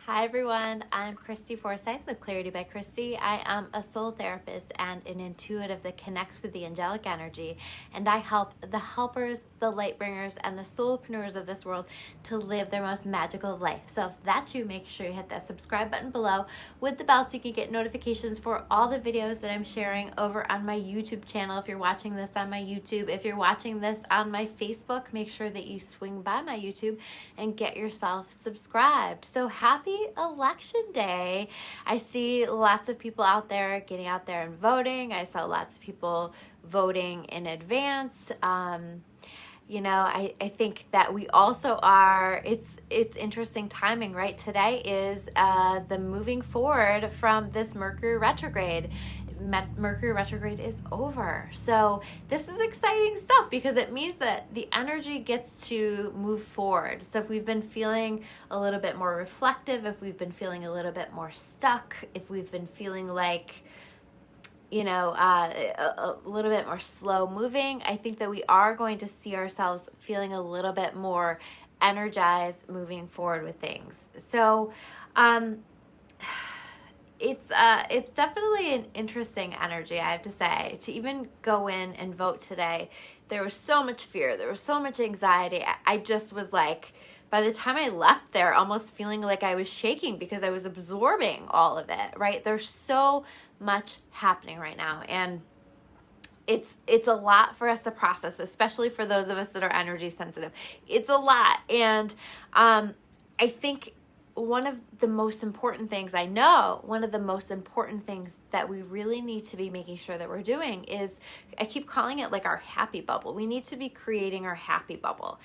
Hi everyone, I'm Christy Forsyth with Clarity by Christy. I am a soul therapist and an intuitive that connects with the angelic energy, and I help the helpers, the light bringers, and the soulpreneurs of this world to live their most magical life. So if that's you, make sure you hit that subscribe button below with the bell so you can get notifications for all the videos that I'm sharing over on my YouTube channel. If you're watching this on my YouTube, if you're watching this on my Facebook, make sure that you swing by my YouTube and get yourself subscribed. So happy election day. I see lots of people out there getting out there and voting. I saw lots of people voting in advance. I think that we also are, it's interesting timing, right? Today is the moving forward from this Mercury retrograde. Mercury retrograde is over. So this is exciting stuff because it means that the energy gets to move forward. So if we've been feeling a little bit more reflective, if we've been feeling a little bit more stuck, if we've been feeling like, a little bit more slow moving, I think that we are going to see ourselves feeling a little bit more energized moving forward with things. So, it's definitely an interesting energy, I have to say. To even go in and vote today, there was so much fear, there was so much anxiety. I just was like, by the time I left there, almost feeling like I was shaking because I was absorbing all of it, right? There's so much happening right now, and it's a lot for us to process, especially for those of us that are energy sensitive. It's a lot, and I think one of the most important things that we really need to be making sure that we're doing is, I keep calling it like our happy bubble. We need to be creating our happy bubble.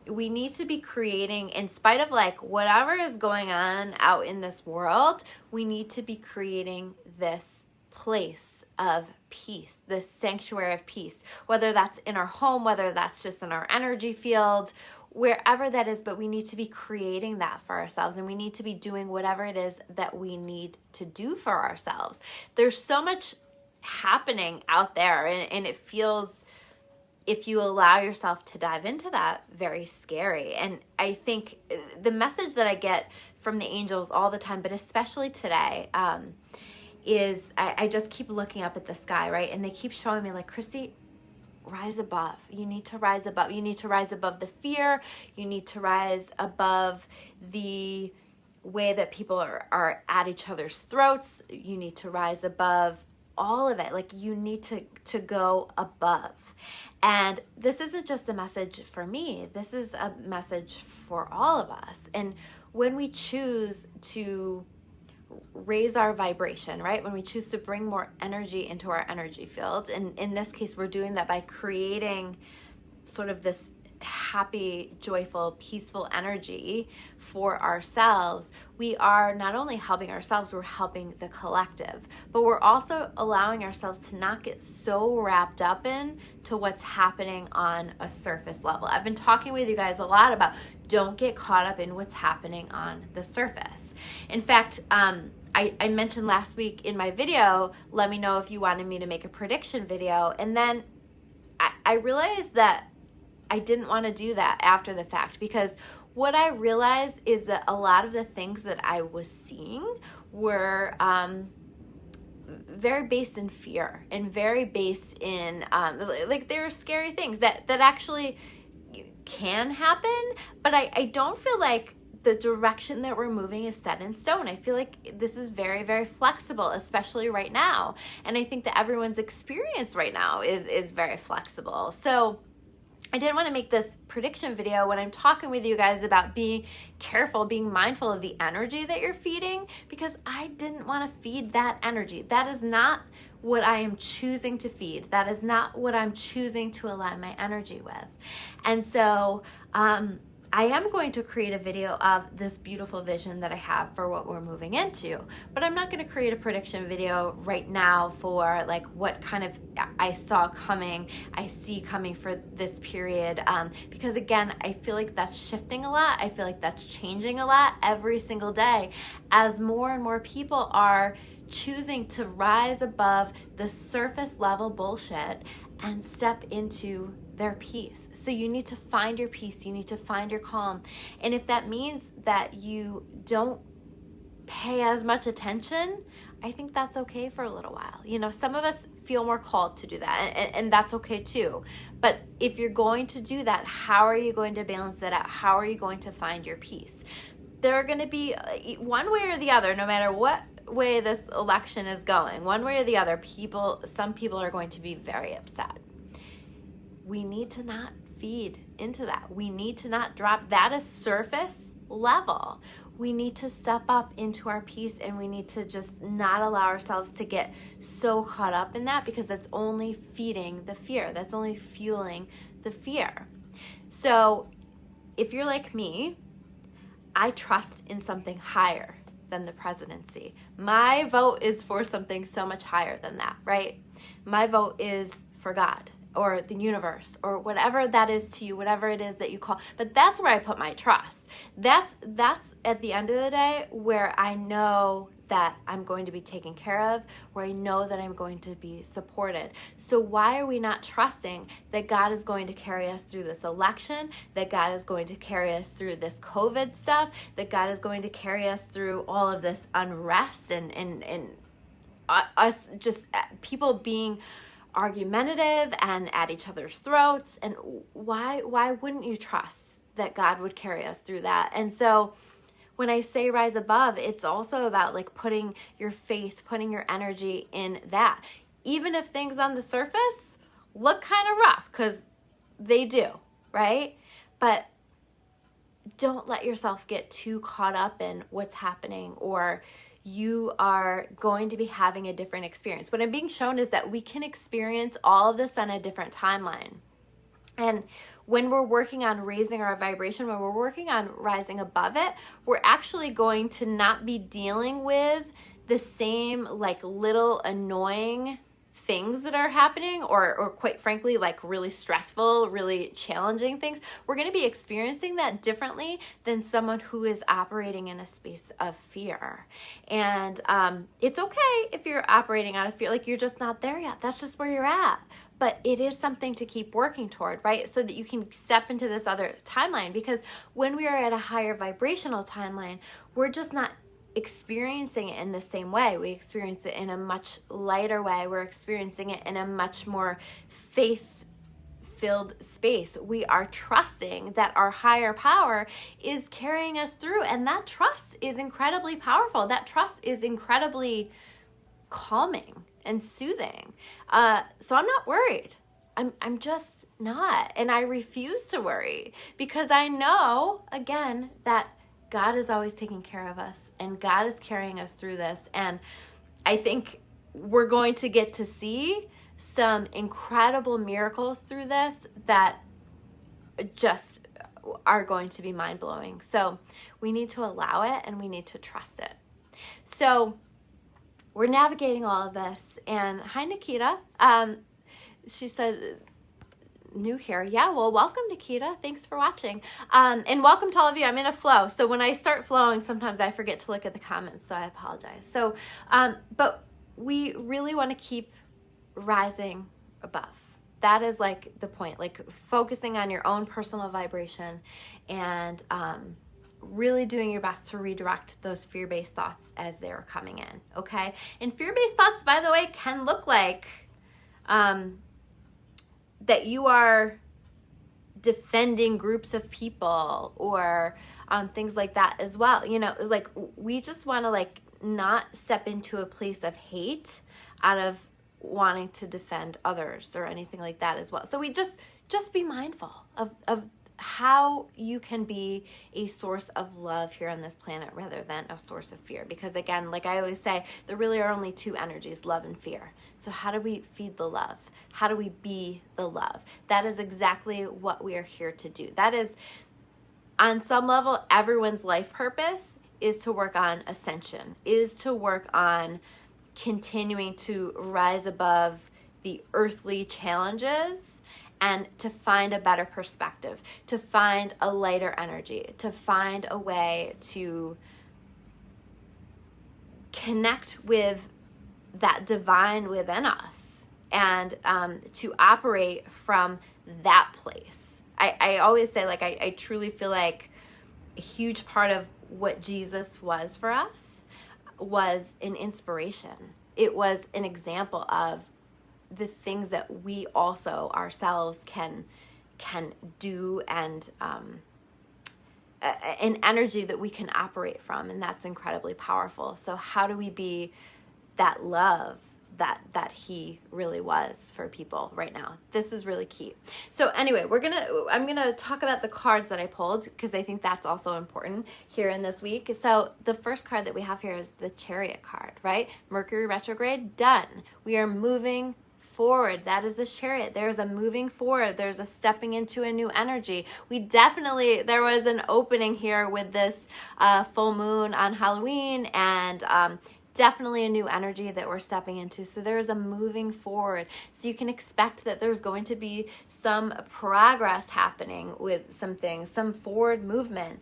We need to be creating, in spite of like whatever is going on out in this world, we need to be creating this place of peace, this sanctuary of peace, whether that's in our home, whether that's just in our energy field, wherever that is, but we need to be creating that for ourselves, and we need to be doing whatever it is that we need to do for ourselves. There's so much happening out there, and it feels, if you allow yourself to dive into that, very scary. And I think the message that I get from the angels all the time, but especially today, is I just keep looking up at the sky, right? And they keep showing me like, Christy, rise above. You need to rise above. You need to rise above the fear. You need to rise above the way that people are at each other's throats. You need to rise above all of it. Like, you need to go above. And this isn't just a message for me. This is a message for all of us. And when we choose to raise our vibration, right? When we choose to bring more energy into our energy field, and in this case, we're doing that by creating sort of this happy, joyful, peaceful energy for ourselves. We are not only helping ourselves, we're helping the collective, but we're also allowing ourselves to not get so wrapped up in to what's happening on a surface level. I've been talking with you guys a lot about don't get caught up in what's happening on the surface. In fact, I mentioned last week in my video, let me know if you wanted me to make a prediction video, and then I realized that I didn't want to do that after the fact, because what I realized is that a lot of the things that I was seeing were very based in fear and very based in like, they were scary things that actually can happen, but I don't feel like the direction that we're moving is set in stone. I feel like this is very, very flexible, especially right now, and I think that everyone's experience right now is very flexible. So I didn't want to make this prediction video when I'm talking with you guys about being careful, being mindful of the energy that you're feeding, because I didn't want to feed that energy. That is not what I am choosing to feed. That is not what I'm choosing to align my energy with. And so, I am going to create a video of this beautiful vision that I have for what we're moving into, but I'm not going to create a prediction video right now for like what kind of I see coming for this period, because again, I feel like that's shifting a lot. I feel like that's changing a lot every single day as more and more people are choosing to rise above the surface level bullshit and step into their peace. So you need to find your peace. You need to find your calm. And if that means that you don't pay as much attention, I think that's okay for a little while. You know, some of us feel more called to do that, and that's okay too. But if you're going to do that, how are you going to balance that out? How are you going to find your peace? There are going to be one way or the other, no matter what way this election is going, one way or the other, some people are going to be very upset. We need to not feed into that. We need to not drop. That is surface level. We need to step up into our peace, and we need to just not allow ourselves to get so caught up in that, because that's only feeding the fear. That's only fueling the fear. So if you're like me, I trust in something higher than the presidency. My vote is for something so much higher than that, right? My vote is for God or the universe or whatever that is to you, whatever it is that you call. But that's where I put my trust. That's at the end of the day where I know that I'm going to be taken care of, where I know that I'm going to be supported. So why are we not trusting that God is going to carry us through this election, that God is going to carry us through this COVID stuff, that God is going to carry us through all of this unrest and us just people being argumentative and at each other's throats? And why wouldn't you trust that God would carry us through that? And so when I say rise above, it's also about like putting your faith, putting your energy in that. Even if things on the surface look kind of rough, because they do, right? But don't let yourself get too caught up in what's happening, or you are going to be having a different experience. What I'm being shown is that we can experience all of this on a different timeline. And when we're working on raising our vibration, when we're working on rising above it, we're actually going to not be dealing with the same like little annoying things that are happening, or quite frankly, like really stressful, really challenging things. We're going to be experiencing that differently than someone who is operating in a space of fear. And it's okay if you're operating out of fear, like you're just not there yet. That's just where you're at. But it is something to keep working toward, right? So that you can step into this other timeline. Because when we are at a higher vibrational timeline, we're just not experiencing it in the same way. We experience it in a much lighter way. We're experiencing it in a much more faith-filled space. We are trusting that our higher power is carrying us through. And that trust is incredibly powerful. That trust is incredibly calming and soothing. So I'm not worried. I'm just not. And I refuse to worry, because I know, again, that God is always taking care of us, and God is carrying us through this. And I think we're going to get to see some incredible miracles through this that just are going to be mind-blowing. So we need to allow it, and we need to trust it. So we're navigating all of this. And hi, Nikita. She said, new here. Yeah, well, welcome, Nikita. Thanks for watching. And welcome to all of you. I'm in a flow. So when I start flowing, sometimes I forget to look at the comments. So I apologize. So, but we really want to keep rising above. That is like the point, like focusing on your own personal vibration and really doing your best to redirect those fear-based thoughts as they're coming in, okay? And fear-based thoughts, by the way, can look like that you are defending groups of people or things like that as well. You know, like we just want to like not step into a place of hate out of wanting to defend others or anything like that as well. So we just be mindful of how you can be a source of love here on this planet rather than a source of fear. Because again, like I always say, there really are only two energies, love and fear. So how do we feed the love? How do we be the love? That is exactly what we are here to do. That is, on some level, everyone's life purpose is to work on ascension, is to work on continuing to rise above the earthly challenges and to find a better perspective, to find a lighter energy, to find a way to connect with that divine within us and to operate from that place. I always say, like, I truly feel like a huge part of what Jesus was for us was an inspiration. It was an example of the things that we also ourselves can do, and an energy that we can operate from, and that's incredibly powerful. So how do we be that love that he really was for people right now? This is really key. So anyway, I'm gonna talk about the cards that I pulled, because I think that's also important here in this week. So the first card that we have here is the Chariot card, right? Mercury retrograde, done. We are moving forward. That is the Chariot. There's a moving forward. There's a stepping into a new energy. There was an opening here with this full moon on Halloween, and definitely a new energy that we're stepping into. So there's a moving forward. So you can expect that there's going to be some progress happening with some things, some forward movement.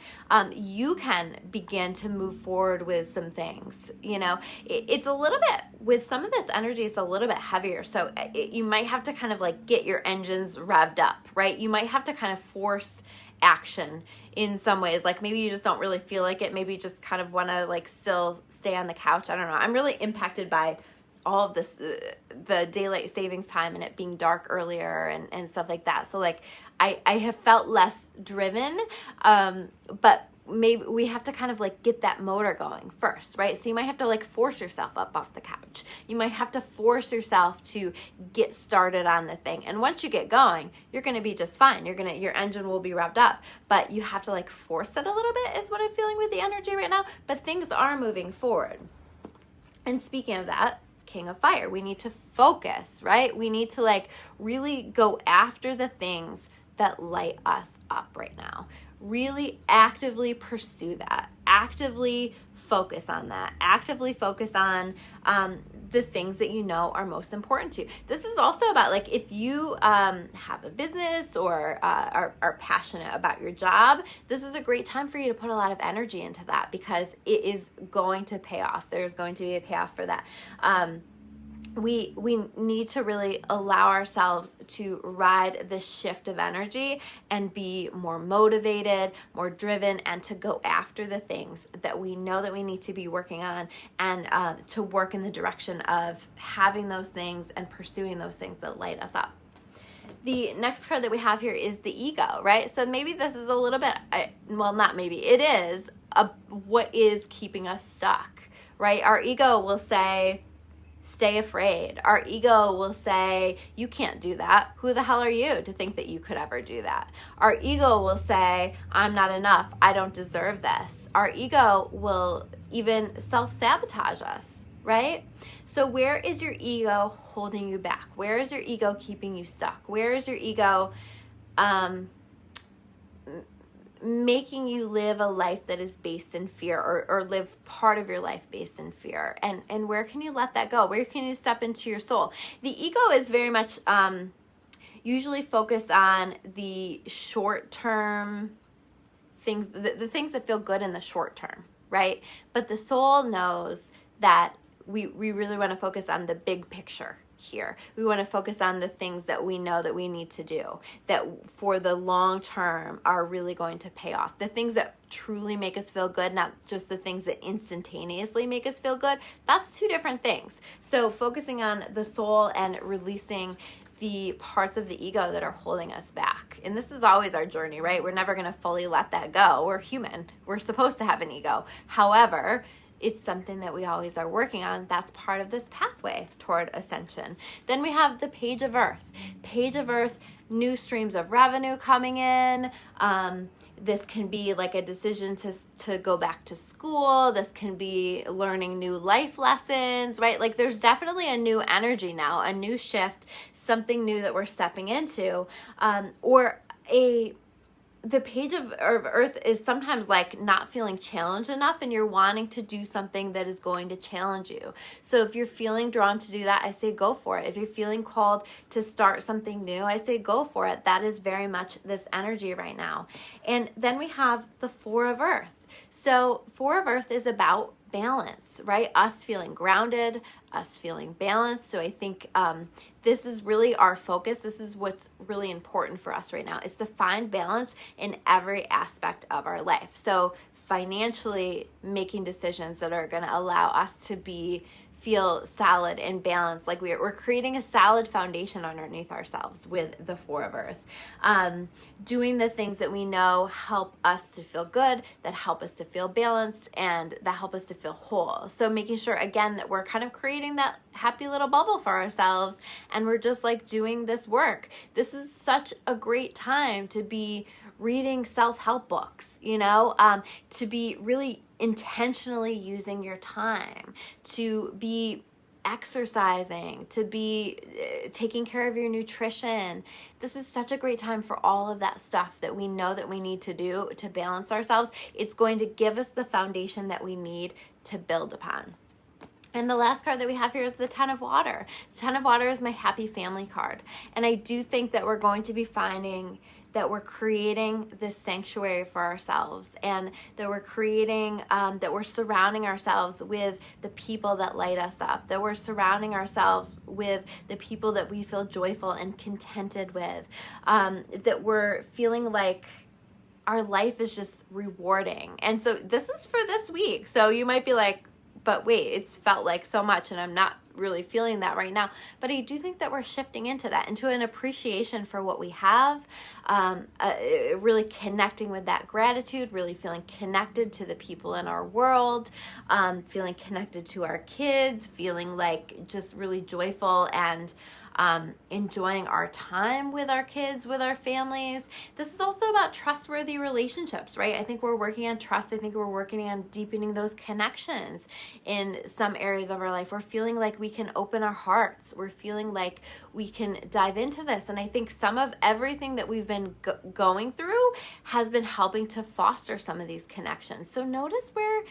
You can begin to move forward with some things. It's a little bit, with some of this energy, it's a little bit heavier. So you might have to kind of like get your engines revved up, right? You might have to kind of force action in some ways. Like maybe you just don't really feel like it. Maybe you just kind of want to like still stay on the couch. I don't know. I'm really impacted by all of this, the daylight savings time and it being dark earlier and stuff like that. So like I have felt less driven, but maybe we have to kind of like get that motor going first, right? So you might have to like force yourself up off the couch. You might have to force yourself to get started on the thing. And once you get going, you're going to be just fine. Your engine will be revved up, but you have to like force it a little bit is what I'm feeling with the energy right now. But things are moving forward. And speaking of that, King of Fire, we need to focus, right? We need to like really go after the things that light us up right now. Really actively pursue that. Actively focus on that. Actively focus on the things that you know are most important to you. This is also about like if you have a business or are passionate about your job, this is a great time for you to put a lot of energy into that, because it is going to pay off. There's going to be a payoff for that. We need to really allow ourselves to ride this shift of energy and be more motivated, more driven, and to go after the things that we know that we need to be working on, and to work in the direction of having those things and pursuing those things that light us up. The next card that we have here is the Ego, right? So maybe this is a little bit, well, not maybe, it is what is keeping us stuck, right? Our ego will say, stay afraid. Our ego will say, you can't do that. Who the hell are you to think that you could ever do that? Our ego will say, I'm not enough. I don't deserve this. Our ego will even self-sabotage us, right? So where is your ego holding you back? Where is your ego keeping you stuck? Where is your ego making you live a life that is based in fear, or live part of your life based in fear? And where can you let that go? Where can you step into your soul? The ego is very much usually focused on the short-term things, the things that feel good in the short term, right? But the soul knows that we really want to focus on the big picture here. We want to focus on the things that we know that we need to do, that for the long term are really going to pay off. The things that truly make us feel good, not just the things that instantaneously make us feel good. That's two different things. So focusing on the soul and releasing the parts of the ego that are holding us back. And this is always our journey, right? We're never going to fully let that go. We're human. We're supposed to have an ego. However, it's something that we always are working on. That's part of this pathway toward ascension. Then we have the Page of Earth. Page of Earth, new streams of revenue coming in. This can be like a decision to go back to school. This can be learning new life lessons, right? Like there's definitely a new energy now, a new shift, something new that we're stepping into, the Page of Earth is sometimes like not feeling challenged enough, and you're wanting to do something that is going to challenge you. So if you're feeling drawn to do that, I say go for it. If you're feeling called to start something new, I say go for it. That is very much this energy right now. And then we have the Four of Earth. So Four of Earth is about balance, right? Us feeling grounded, us feeling balanced. So I think this is really our focus. This is what's really important for us right now, is to find balance in every aspect of our life. So financially making decisions that are going to allow us to feel solid and balanced. Like we're creating a solid foundation underneath ourselves with the Four of Earth. Doing the things that we know help us to feel good, that help us to feel balanced, and that help us to feel whole. So making sure, again, that we're kind of creating that happy little bubble for ourselves, and we're just like doing this work. This is such a great time to be reading self-help books, to be really intentionally using your time, to be exercising, to be taking care of your nutrition. This is such a great time for all of that stuff that we know that we need to do to balance ourselves. It's going to give us the foundation that we need to build upon. And the last card that we have here is the Ten of Water. The Ten of Water is my happy family card. And I do think that we're going to be finding that we're creating this sanctuary for ourselves, and that we're creating, that we're surrounding ourselves with the people that light us up, that we're surrounding ourselves with the people that we feel joyful and contented with, that we're feeling like our life is just rewarding. And so this is for this week. So you might be like, but wait, it's felt like so much and I'm not really feeling that right now. But I do think that we're shifting into that, into an appreciation for what we have, really connecting with that gratitude, really feeling connected to the people in our world, feeling connected to our kids, feeling like just really joyful and enjoying our time with our kids, with our families. This is also about trustworthy relationships, right? I think we're working on trust. I think we're working on deepening those connections in some areas of our life. We're feeling like we can open our hearts. We're feeling like we can dive into this. And I think some of everything that we've been going through has been helping to foster some of these connections. So notice where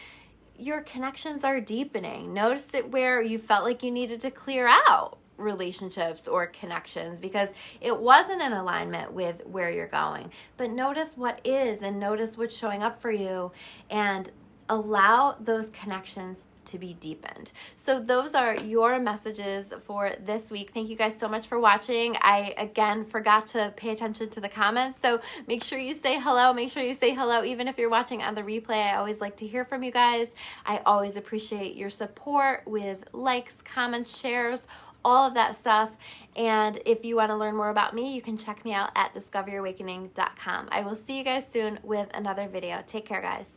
your connections are deepening. Notice it where you felt like you needed to clear out relationships or connections because it wasn't in alignment with where you're going. But notice what is, and notice what's showing up for you, and allow those connections to be deepened. So those are your messages for this week. Thank you guys so much for watching. I, again, forgot to pay attention to the comments, so make sure you say hello. Make sure you say hello even if you're watching on the replay. I always like to hear from you guys. I always appreciate your support with likes, comments, shares, all of that stuff. And if you want to learn more about me, you can check me out at discoveryourawakening.com. I will see you guys soon with another video. Take care, guys.